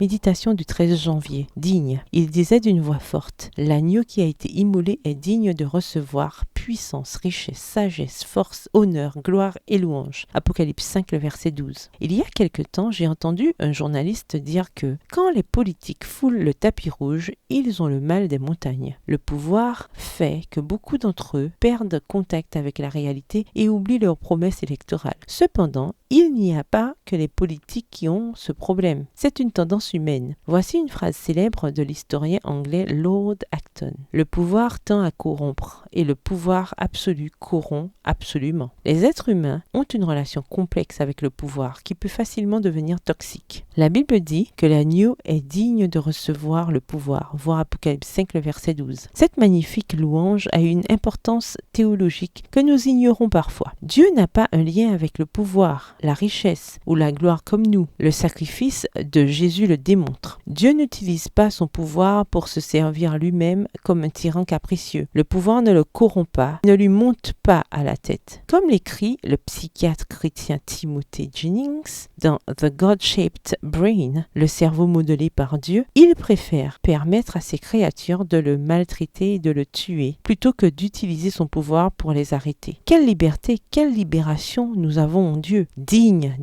Méditation du 13 janvier. Digne. Il disait d'une voix forte, l'agneau qui a été immolé est digne de recevoir puissance, richesse, sagesse, force, honneur, gloire et louange. Apocalypse 5, le verset 12. Il y a quelque temps, j'ai entendu un journaliste dire que quand les politiques foulent le tapis rouge, ils ont le mal des montagnes. Le pouvoir fait que beaucoup d'entre eux perdent contact avec la réalité et oublient leurs promesses électorales. Cependant, il n'y a pas que les politiques qui ont ce problème. C'est une tendance humaine. Voici une phrase célèbre de l'historien anglais Lord Acton. Le pouvoir tend à corrompre et le pouvoir absolu corrompt absolument. Les êtres humains ont une relation complexe avec le pouvoir qui peut facilement devenir toxique. La Bible dit que l'agneau est digne de recevoir le pouvoir, voir Apocalypse 5, le verset 12. Cette magnifique louange a une importance théologique que nous ignorons parfois. Dieu n'a pas un lien avec le pouvoir, la richesse ou la gloire comme nous. Le sacrifice de Jésus le démontre. Dieu n'utilise pas son pouvoir pour se servir lui-même comme un tyran capricieux. Le pouvoir ne le corrompt pas, ne lui monte pas à la tête. Comme l'écrit le psychiatre chrétien Timothy Jennings dans The God-Shaped Brain, le cerveau modelé par Dieu, il préfère permettre à ses créatures de le maltraiter et de le tuer plutôt que d'utiliser son pouvoir pour les arrêter. Quelle liberté, quelle libération nous avons en Dieu. Digne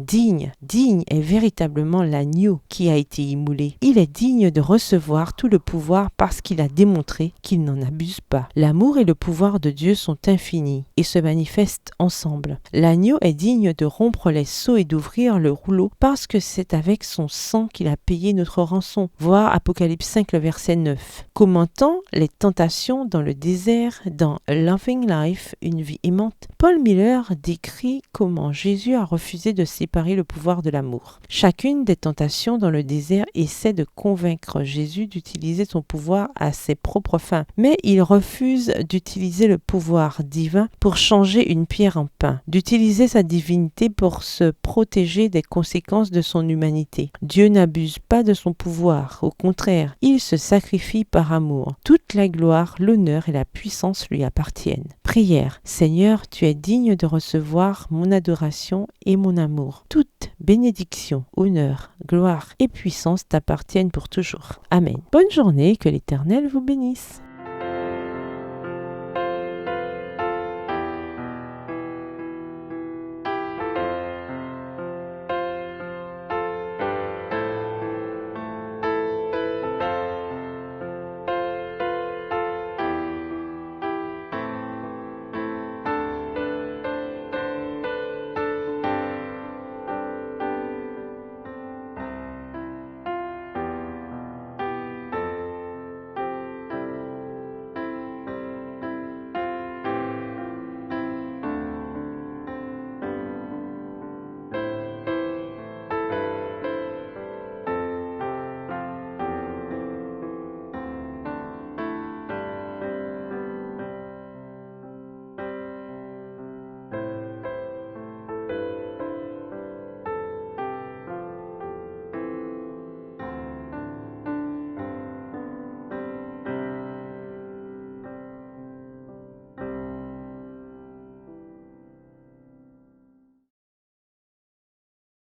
est véritablement l'agneau qui a été immolé. Il est digne de recevoir tout le pouvoir parce qu'il a démontré qu'il n'en abuse pas. L'amour et le pouvoir de Dieu sont infinis et se manifestent ensemble. L'agneau est digne de rompre les sceaux et d'ouvrir le rouleau parce que c'est avec son sang qu'il a payé notre rançon. Voir Apocalypse 5, le verset 9. Commentant les tentations dans le désert dans A Loving Life, une vie aimante, Paul Miller décrit comment Jésus a refusé de séparer le pouvoir de l'amour. Chacune des tentations dans le désert essaie de convaincre Jésus d'utiliser son pouvoir à ses propres fins, mais il refuse d'utiliser le pouvoir divin pour changer une pierre en pain, d'utiliser sa divinité pour se protéger des conséquences de son humanité. Dieu n'abuse pas de son pouvoir, au contraire, il se sacrifie par amour. Toute la gloire, l'honneur et la puissance lui appartiennent. Prière. Seigneur, tu es digne de recevoir mon adoration et mon amour. Toute bénédiction, honneur, gloire et puissance t'appartiennent pour toujours. Amen. Bonne journée, que l'Éternel vous bénisse.